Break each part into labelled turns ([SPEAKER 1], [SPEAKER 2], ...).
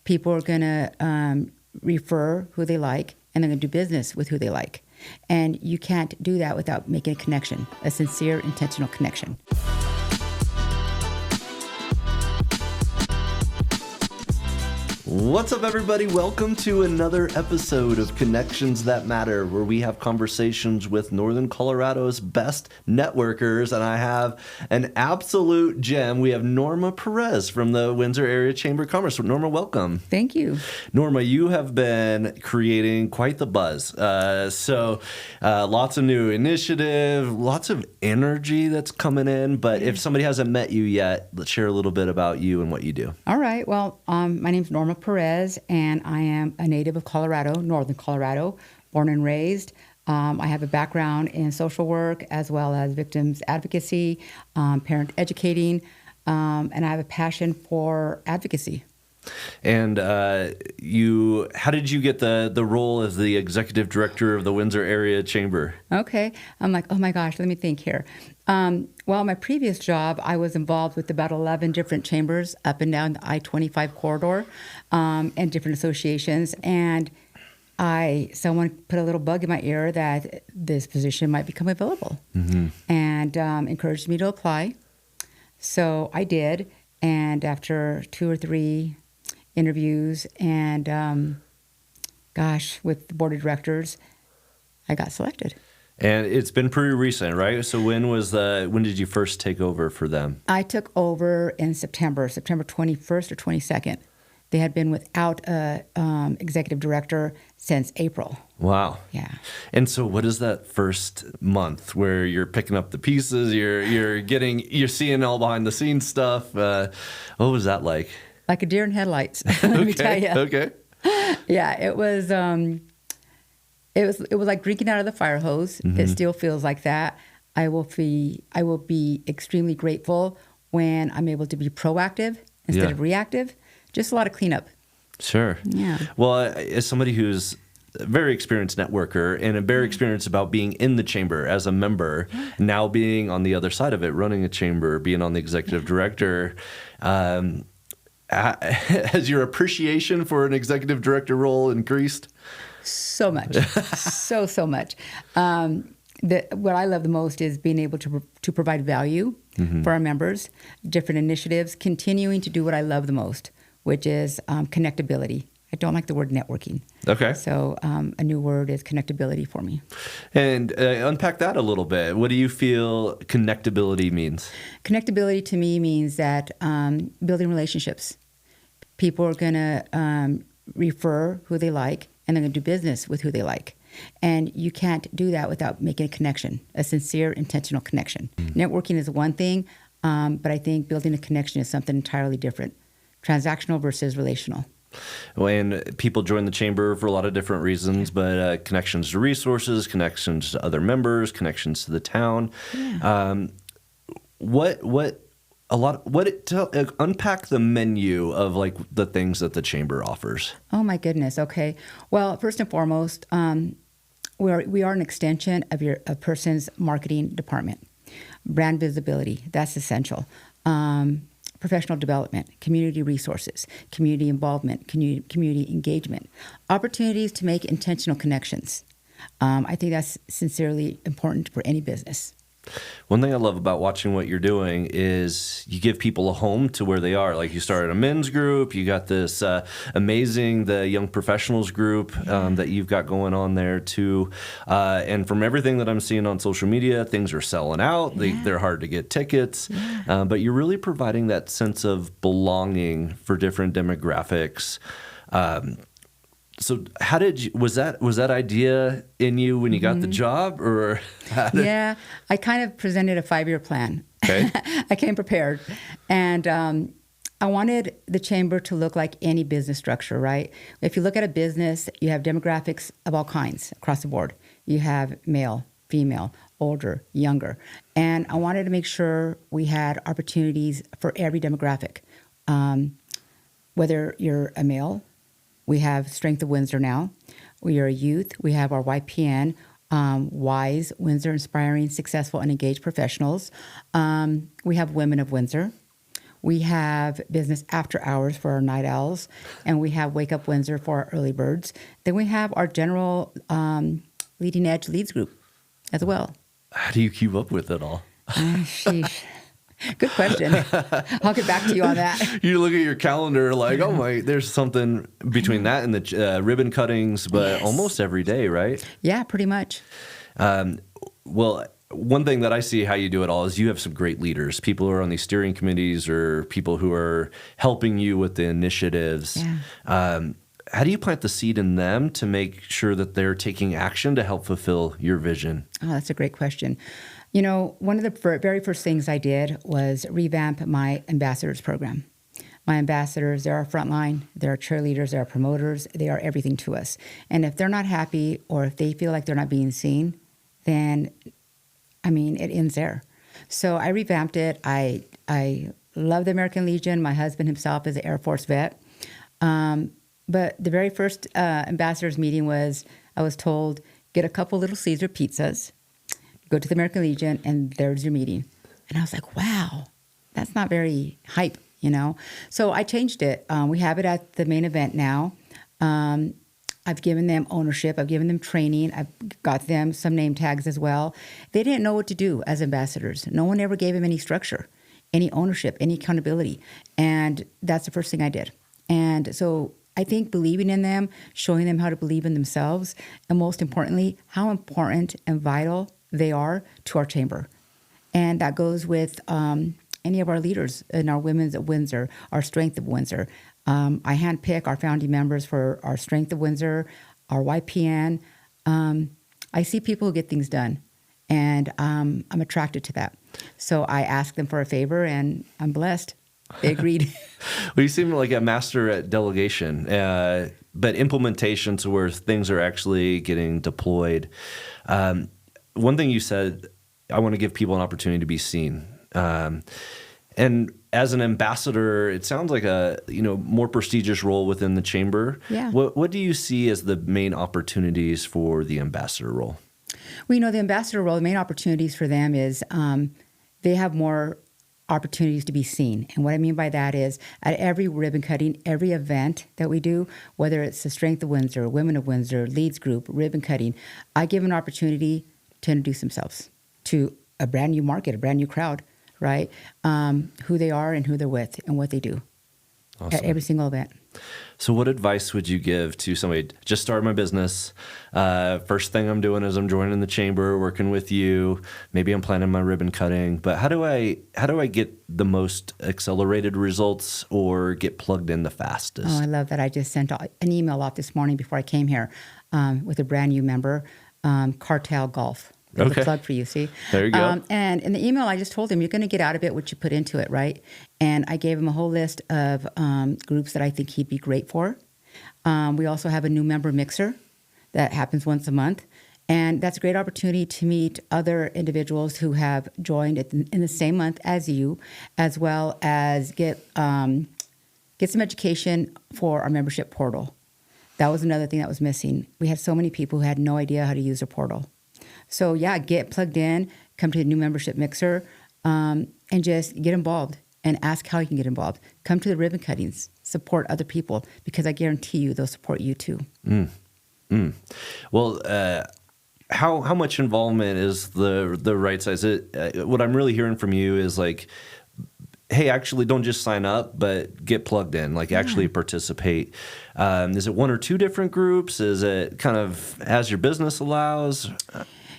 [SPEAKER 1] People are going to refer who they like, and they're going to do business with who they like. And you can't do that without making a connection, a sincere, intentional connection.
[SPEAKER 2] What's up, everybody? Welcome to another episode of Connections That Matter, where we have conversations with Northern Colorado's best networkers. And I have an absolute gem. We have Norma Perez from the Windsor Area Chamber of Commerce. Norma, welcome.
[SPEAKER 1] Thank you.
[SPEAKER 2] Norma, you have been creating quite the buzz. Lots of new initiative, lots of energy that's coming in. But if somebody hasn't met you yet, let's share a little bit about you and what you do.
[SPEAKER 1] All right. Well, my name's Norma Perez, and I am a native of Colorado, Northern Colorado, born and raised. I have a background in social work as well as victims advocacy, parent educating, and I have a passion for advocacy.
[SPEAKER 2] And how did you get the role as the executive director of the Windsor Area Chamber?
[SPEAKER 1] Okay. I'm like, oh my gosh, let me think here. Well, my previous job, I was involved with about 11 different chambers up and down the I-25 corridor and different associations. And someone put a little bug in my ear that this position might become available and encouraged me to apply. So I did. And after 2 or 3 interviews and, with the board of directors, I got selected.
[SPEAKER 2] And it's been pretty recent, right? So when did you first take over for them?
[SPEAKER 1] I took over in September 21st or 22nd. They had been without a executive director since April.
[SPEAKER 2] Wow.
[SPEAKER 1] Yeah.
[SPEAKER 2] And so what is that first month where you're picking up the pieces, you're seeing all behind the scenes stuff? What was that like?
[SPEAKER 1] Like a deer in headlights, let me tell you.
[SPEAKER 2] Okay.
[SPEAKER 1] Yeah, it was like drinking out of the fire hose. It still feels like that. I will be extremely grateful when I'm able to be proactive instead of reactive. Just a lot of cleanup.
[SPEAKER 2] Sure.
[SPEAKER 1] Yeah.
[SPEAKER 2] Well, as somebody who's a very experienced networker and a very experienced about being in the chamber as a member, now being on the other side of it, running a chamber, being on the executive director, has your appreciation for an executive director role increased?
[SPEAKER 1] So much. so much. What I love the most is being able to provide value for our members, different initiatives, continuing to do what I love the most, which is connectability. I don't like the word networking. Okay. So a new word is connectability for me.
[SPEAKER 2] And unpack that a little bit. What do you feel connectability means?
[SPEAKER 1] Connectability to me means that building relationships. People are going to refer who they like, and they're going to do business with who they like. And you can't do that without making a connection, a sincere, intentional connection. Networking is one thing, but I think building a connection is something entirely different. Transactional versus relational.
[SPEAKER 2] And people join the chamber for a lot of different reasons, but connections to resources, connections to other members, connections to the town. Yeah. Unpack the menu of like the things that the chamber offers.
[SPEAKER 1] Oh my goodness. Okay. Well, first and foremost, we are an extension of a person's marketing department. Brand visibility, that's essential. Professional development, community resources, community involvement, community engagement, opportunities to make intentional connections. I think that's sincerely important for any business.
[SPEAKER 2] One thing I love about watching what you're doing is you give people a home to where they are. Like you started a men's group, you got this the young professionals group that you've got going on there too. And from everything that I'm seeing on social media, things are selling out. They're hard to get tickets. Yeah. But you're really providing that sense of belonging for different demographics. So was that idea in you when you got the job, or?
[SPEAKER 1] Yeah, I kind of presented a 5-year plan. Okay. I came prepared, and I wanted the chamber to look like any business structure, right? If you look at a business, you have demographics of all kinds across the board. You have male, female, older, younger, and I wanted to make sure we had opportunities for every demographic. Whether you're a male, we have Strength of Windsor now. We are a youth. We have our YPN, WISE, Windsor Inspiring Successful and Engaged Professionals. We have Women of Windsor. We have business after hours for our night owls, and we have Wake Up Windsor for our early birds. Then we have our general leading edge leads group as well.
[SPEAKER 2] How do you keep up with it all?
[SPEAKER 1] Sheesh. Good question. I'll get back to you on that.
[SPEAKER 2] You look at your calendar like, oh my, there's something between that and the ribbon cuttings, but almost every day, right?
[SPEAKER 1] Yeah, pretty much.
[SPEAKER 2] Well, one thing that I see how you do it all is you have some great leaders, people who are on these steering committees or people who are helping you with the initiatives.
[SPEAKER 1] Yeah.
[SPEAKER 2] How do you plant the seed in them to make sure that they're taking action to help fulfill your vision?
[SPEAKER 1] Oh, that's a great question. You know, one of the very first things I did was revamp my ambassadors program. My ambassadors, they're our frontline, they're our cheerleaders, they're our promoters, they are everything to us. And if they're not happy or if they feel like they're not being seen, then, I mean, it ends there. So I revamped it. I love the American Legion. My husband himself is an Air Force vet. But the very first ambassadors meeting was, I was told, get a couple Little Caesar pizzas, go to the American Legion, and there's your meeting. And I was like, wow, that's not very hype, you know? So I changed it. We have it at the main event now. I've given them ownership. I've given them training. I've got them some name tags as well. They didn't know what to do as ambassadors. No one ever gave them any structure, any ownership, any accountability. And that's the first thing I did. And so I think believing in them, showing them how to believe in themselves, and most importantly, how important and vital they are to our chamber. And that goes with any of our leaders in our Women's at Windsor, our Strength of Windsor. I handpick our founding members for our Strength of Windsor, our YPN. I see people who get things done, and I'm attracted to that. So I ask them for a favor, and I'm blessed. They agreed.
[SPEAKER 2] Well, you seem like a master at delegation, but implementation to where things are actually getting deployed. One thing you said, I want to give people an opportunity to be seen. And as an ambassador, it sounds like a more prestigious role within the chamber.
[SPEAKER 1] Yeah.
[SPEAKER 2] What do you see as the main opportunities for the ambassador role?
[SPEAKER 1] Well, the ambassador role, the main opportunities for them is they have more opportunities to be seen. And what I mean by that is at every ribbon cutting, every event that we do, whether it's the Strength of Windsor, Women of Windsor, Leads Group, ribbon cutting, I give an opportunity to introduce themselves to a brand new market, a brand new crowd, right? Who they are and who they're with and what they do. Awesome. At every single event.
[SPEAKER 2] So what advice would you give to somebody just started my business? First thing I'm doing is I'm joining the chamber, working with you. Maybe I'm planning my ribbon cutting, but how do I get the most accelerated results or get plugged in the fastest?
[SPEAKER 1] Oh, I love that. I just sent an email off this morning before I came here with a brand new member, Cartel Golf. There's a plug for you, see?
[SPEAKER 2] There you go.
[SPEAKER 1] And in the email, I just told him, you're going to get out of it what you put into it, right? And I gave him a whole list of groups that I think he'd be great for. We also have a new member mixer that happens once a month. And that's a great opportunity to meet other individuals who have joined in the same month as you, as well as get some education for our membership portal. That was another thing that was missing. We had so many people who had no idea how to use a portal. So yeah, get plugged in, come to the new membership mixer, and just get involved and ask how you can get involved. Come to the ribbon cuttings, support other people, because I guarantee you they'll support you too.
[SPEAKER 2] Well, how much involvement is the right size? What I'm really hearing from you is like, hey, actually don't just sign up, but get plugged in, like actually participate. Is it one or two different groups? Is it kind of as your business allows?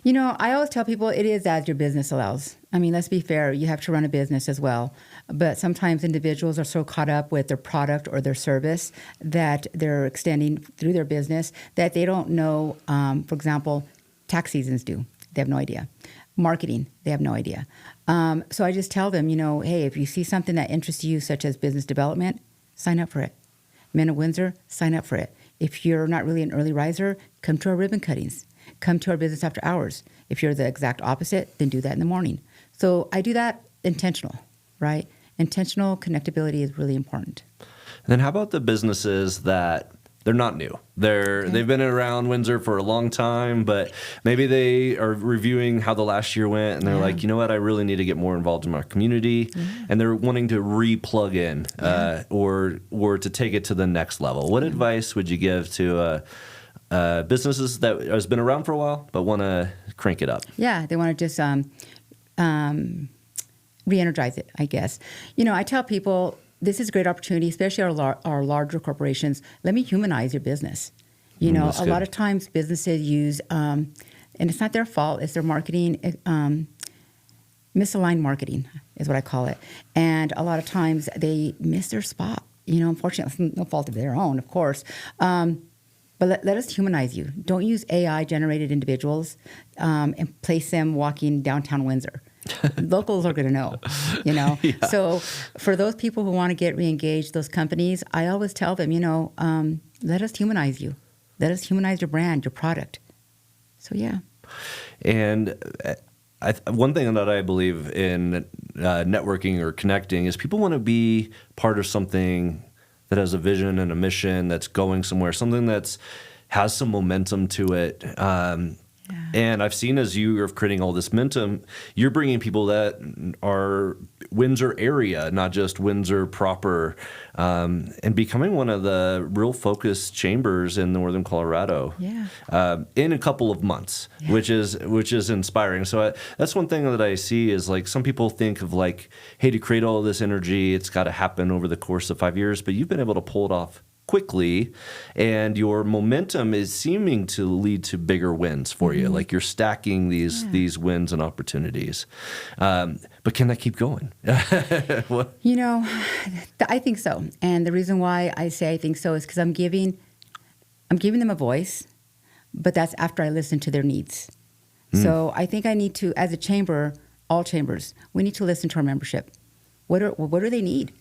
[SPEAKER 1] I always tell people it is as your business allows. I mean, let's be fair. You have to run a business as well. But sometimes individuals are so caught up with their product or their service that they're extending through their business that they don't know, for example, tax season's due. They have no idea. Marketing, they have no idea. So I just tell them, hey, if you see something that interests you, such as business development, sign up for it. Men of Windsor, sign up for it. If you're not really an early riser, come to our ribbon cuttings. Come to our business after hours. If you're the exact opposite, then do that in the morning. So I do that intentional, right? Intentional connectability is really important.
[SPEAKER 2] And then how about the businesses that they're not new. They've been around Windsor for a long time, but maybe they are reviewing how the last year went, and they're like, you know what, I really need to get more involved in my community, and they're wanting to re-plug in or to take it to the next level. What advice would you give to businesses that has been around for a while but want to crank it up?
[SPEAKER 1] Yeah, they want to just re-energize it, I guess. I tell people, this is a great opportunity, especially our larger corporations. Let me humanize your business. A lot of times businesses use, and it's not their fault, it's their marketing, misaligned marketing is what I call it. And a lot of times they miss their spot. Unfortunately, it's no fault of their own, of course. But let us humanize you. Don't use AI-generated individuals and place them walking downtown Windsor. Locals are going to know, Yeah. So for those people who want to get re-engaged, those companies, I always tell them, let us humanize you. Let us humanize your brand, your product. So, yeah.
[SPEAKER 2] And one thing that I believe in networking or connecting is people want to be part of something that has a vision and a mission that's going somewhere, something that's has some momentum to it. And I've seen as you are creating all this momentum, you're bringing people that are Windsor area, not just Windsor proper, and becoming one of the real focused chambers in northern Colorado. In a couple of months, which is inspiring. So that's one thing that I see is like some people think of like, hey, to create all this energy, it's got to happen over the course of 5 years, but you've been able to pull it off quickly, and your momentum is seeming to lead to bigger wins for you. Like you're stacking these wins and opportunities. But can that keep going? What?
[SPEAKER 1] I think so. And the reason why I say I think so is because I'm giving them a voice, but that's after I listen to their needs. So I think I need to, as a chamber, all chambers, we need to listen to our membership. What do they need?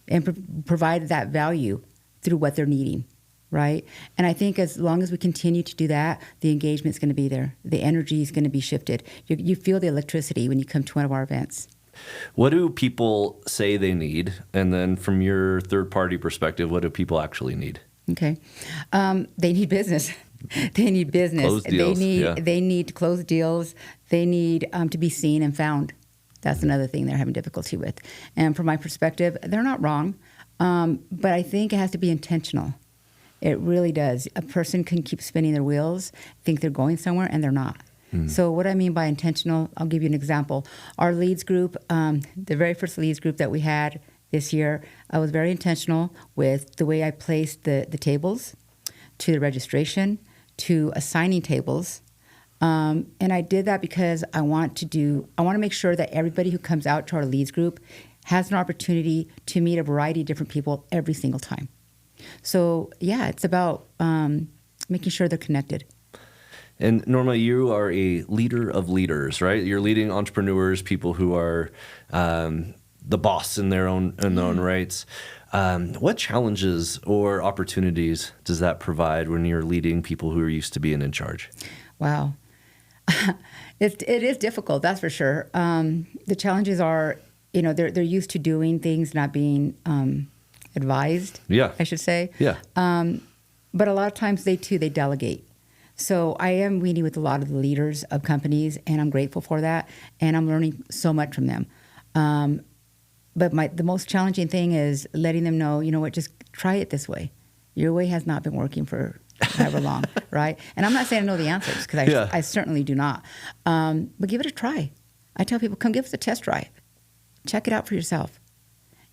[SPEAKER 1] And provide that value through what they're needing, right? And I think as long as we continue to do that, the engagement's going to be there. The energy is going to be shifted. You feel the electricity when you come to one of our events.
[SPEAKER 2] What do people say they need? And then from your third-party perspective, what do people actually need?
[SPEAKER 1] Okay. They need business. They need business.
[SPEAKER 2] Close deals.
[SPEAKER 1] They need to close deals. They need to be seen and found. That's another thing they're having difficulty with. And from my perspective, they're not wrong. But I think it has to be intentional. It really does. A person can keep spinning their wheels, think they're going somewhere, and they're not. So what I mean by intentional, I'll give you an example. Our leads group, the very first leads group that we had this year, I was very intentional with the way I placed the tables, to the registration, to assigning tables. And I did that because I want to make sure that everybody who comes out to our leads group has an opportunity to meet a variety of different people every single time. So, yeah, it's about making sure they're connected.
[SPEAKER 2] And Norma, you are a leader of leaders, right? You're leading entrepreneurs, people who are the boss in their own rights. What challenges or opportunities does that provide when you're leading people who are used to being in charge?
[SPEAKER 1] Wow. It is difficult, that's for sure. The challenges are, they're used to doing things, not being advised, I should say. But a lot of times they the So I am meeting with a lot of the leaders of companies, and I'm grateful for that, and I'm learning so much from them. But the most challenging thing is letting them know, just try it this way. Your way has not been working for however long, right? And I'm not saying I know the answers, because I certainly do not. But give it a try. I tell people, come give us a test drive. Check it out for yourself.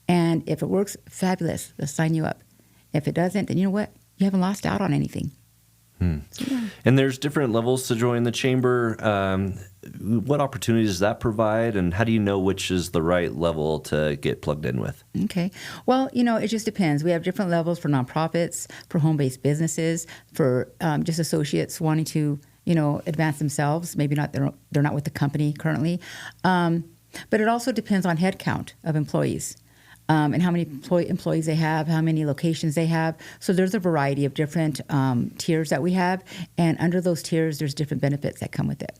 [SPEAKER 1] And if it works, fabulous. Let's sign you up. If it doesn't, then you know what? You haven't lost out on anything. So, yeah.
[SPEAKER 2] And there's different levels to join the chamber. What opportunities does that provide, and how do you know which is the right level to get plugged in with?
[SPEAKER 1] Okay. Well, it just depends. We have different levels for nonprofits, for home-based businesses, for just associates wanting to, advance themselves. Maybe they're not with the company currently. But it also depends on headcount of employees. And how many employees they have, how many locations they have. So there's a variety of different tiers that we have. And under those tiers, there's different benefits that come with it.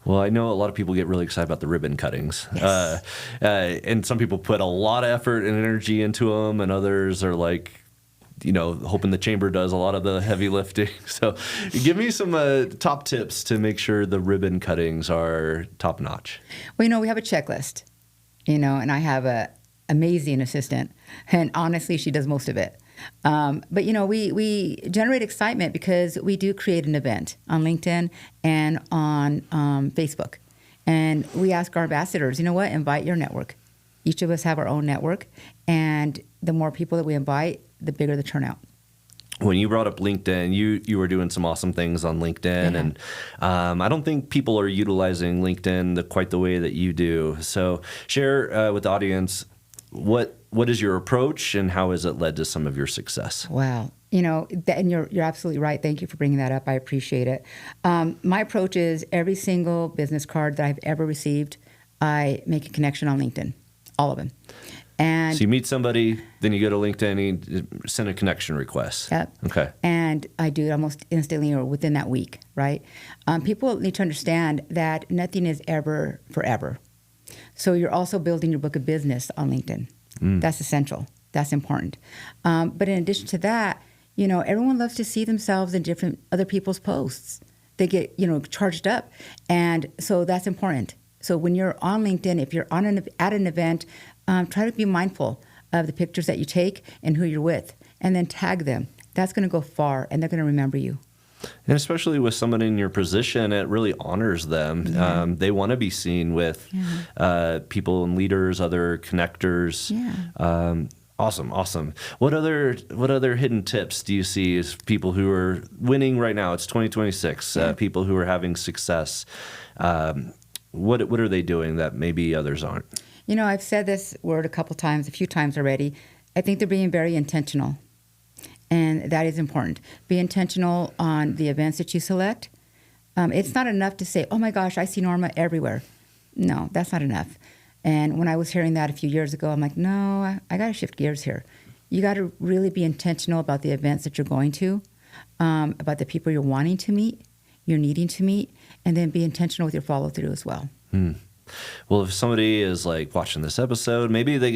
[SPEAKER 2] Well, I know a lot of people get really excited about the ribbon cuttings.
[SPEAKER 1] Yes.
[SPEAKER 2] And some people put a lot of effort and energy into them, and others are like, hoping the chamber does a lot of the heavy lifting. So give me some top tips to make sure the ribbon cuttings are top notch.
[SPEAKER 1] Well, we have a checklist, and I have a amazing assistant, and honestly, she does most of it. But we generate excitement because we do create an event on LinkedIn and on Facebook, and we ask our ambassadors, invite your network. Each of us have our own network, and the more people that we invite, the bigger the turnout.
[SPEAKER 2] When you brought up LinkedIn, you were doing some awesome things on LinkedIn, and I don't think people are utilizing LinkedIn quite the way that you do. So share with the audience what is your approach and how has it led to some of your success?
[SPEAKER 1] Wow. And you're absolutely right. Thank you for bringing that up. I appreciate it. My approach is every single business card that I've ever received, I make a connection on LinkedIn, all of them. And
[SPEAKER 2] so you meet somebody, then you go to LinkedIn and you send a connection request.
[SPEAKER 1] Yep.
[SPEAKER 2] Okay.
[SPEAKER 1] And I do it almost instantly or within that week, right? People need to understand that nothing is ever forever. So you're also building your book of business on LinkedIn. That's essential. That's important. But in addition to that, everyone loves to see themselves in different other people's posts. They get, charged up. And so that's important. So when you're on LinkedIn, if you're at an event, try to be mindful of the pictures that you take and who you're with, and then tag them. That's going to go far, and they're going to remember you.
[SPEAKER 2] And especially with someone in your position, it really honors them.
[SPEAKER 1] Yeah.
[SPEAKER 2] They want to be seen with people and leaders, other connectors.
[SPEAKER 1] Yeah.
[SPEAKER 2] Awesome. What other hidden tips do you see as people who are winning right now? It's 2026. People who are having success. What are they doing that maybe others aren't?
[SPEAKER 1] I've said this word a few times already. I think they're being very intentional. And that is important. Be intentional on the events that you select. It's not enough to say, oh my gosh, I see Norma everywhere. No, that's not enough. And when I was hearing that a few years ago, I'm like, no, I got to shift gears here. You got to really be intentional about the events that you're going to, about the people you're wanting to meet, you're needing to meet, and then be intentional with your follow-through as well.
[SPEAKER 2] Well, if somebody is like watching this episode, maybe they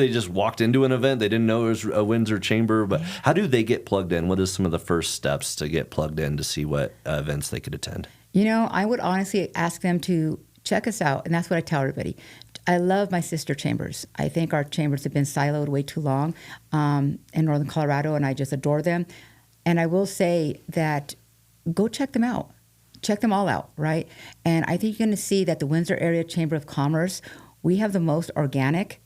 [SPEAKER 2] just walked into an event, they didn't know it was a Windsor Chamber, but how do they get plugged in? What is some of the first steps to get plugged in to see what events they could attend?
[SPEAKER 1] I would honestly ask them to check us out, and that's what I tell everybody. I love my sister chambers. I think our chambers have been siloed way too long in Northern Colorado, and I just adore them. And I will say that go check them out. Check them all out, right? And I think you're going to see that the Windsor Area Chamber of Commerce, we have the most organic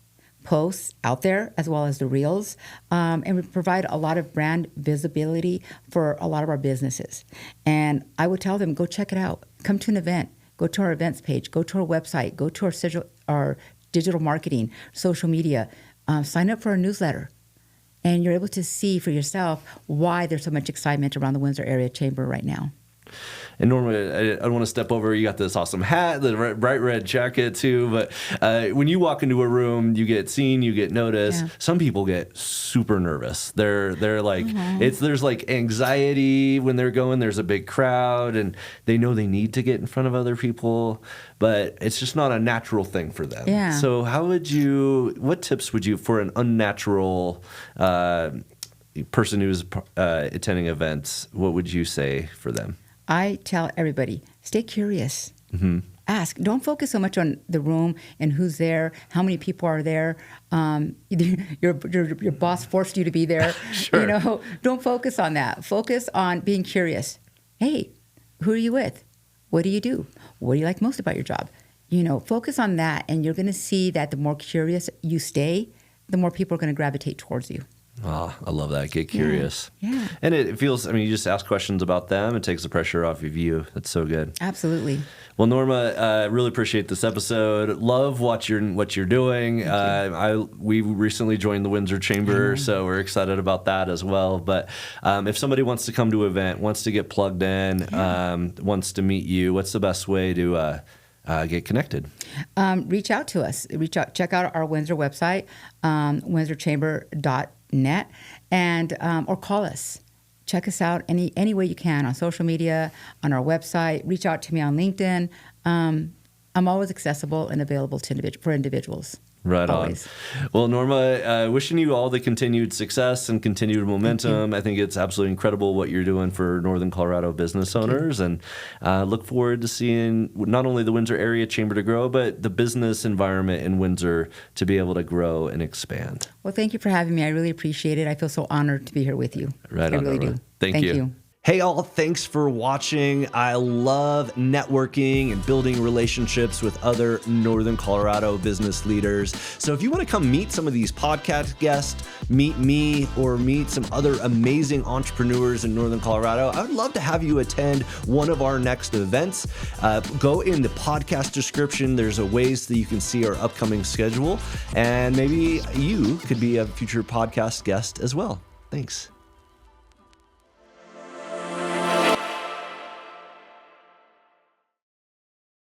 [SPEAKER 1] posts out there, as well as the reels. And we provide a lot of brand visibility for a lot of our businesses. And I would tell them, go check it out. Come to an event. Go to our events page. Go to our website. Go to our digital marketing, social media. Sign up for our newsletter. And you're able to see for yourself why there's so much excitement around the Windsor Area Chamber right now.
[SPEAKER 2] And Norma, I don't want to step over. You got this awesome hat, the bright red jacket too. But when you walk into a room, you get seen, you get noticed. Yeah. Some people get super nervous. They're like, there's like anxiety when they're going. There's a big crowd, and they know they need to get in front of other people, but it's just not a natural thing for them.
[SPEAKER 1] Yeah.
[SPEAKER 2] So what tips would you for an unnatural person who's attending events? What would you say for them?
[SPEAKER 1] I tell everybody, stay curious. Mm-hmm. Ask. Don't focus so much on the room and who's there, how many people are there. Your boss forced you to be there.
[SPEAKER 2] Sure.
[SPEAKER 1] Don't focus on that. Focus on being curious. Hey, who are you with? What do you do? What do you like most about your job? Focus on that, and you're going to see that the more curious you stay, the more people are going to gravitate towards you.
[SPEAKER 2] Oh, I love that. Get curious.
[SPEAKER 1] Yeah.
[SPEAKER 2] And it feels, you just ask questions about them. It takes the pressure off of you. That's so good.
[SPEAKER 1] Absolutely.
[SPEAKER 2] Well, Norma, I really appreciate this episode. Love what you're doing. We recently joined the Windsor Chamber, so we're excited about that as well. But if somebody wants to come to an event, wants to get plugged in, wants to meet you, what's the best way to get connected?
[SPEAKER 1] Reach out to us. Check out our Windsor website, windsorchamber.net, and or call us. Check us out any way you can on social media, on our website. Reach out to me on LinkedIn. I'm always accessible and available for individuals.
[SPEAKER 2] Right
[SPEAKER 1] Always.
[SPEAKER 2] on. Well, Norma, wishing you all the continued success and continued momentum. I think it's absolutely incredible what you're doing for Northern Colorado business owners, and look forward to seeing not only the Windsor Area Chamber to grow, but the business environment in Windsor to be able to grow and expand.
[SPEAKER 1] Well, thank you for having me. I really appreciate it. I feel so honored to be here with you.
[SPEAKER 2] Right
[SPEAKER 1] I
[SPEAKER 2] on,
[SPEAKER 1] really
[SPEAKER 2] Norma.
[SPEAKER 1] do.
[SPEAKER 2] Thank you. Hey all, thanks for watching. I love networking and building relationships with other Northern Colorado business leaders. So if you want to come meet some of these podcast guests, meet me, or meet some other amazing entrepreneurs in Northern Colorado, I would love to have you attend one of our next events. Go in the podcast description. There's a ways that you can see our upcoming schedule, and maybe you could be a future podcast guest as well. Thanks.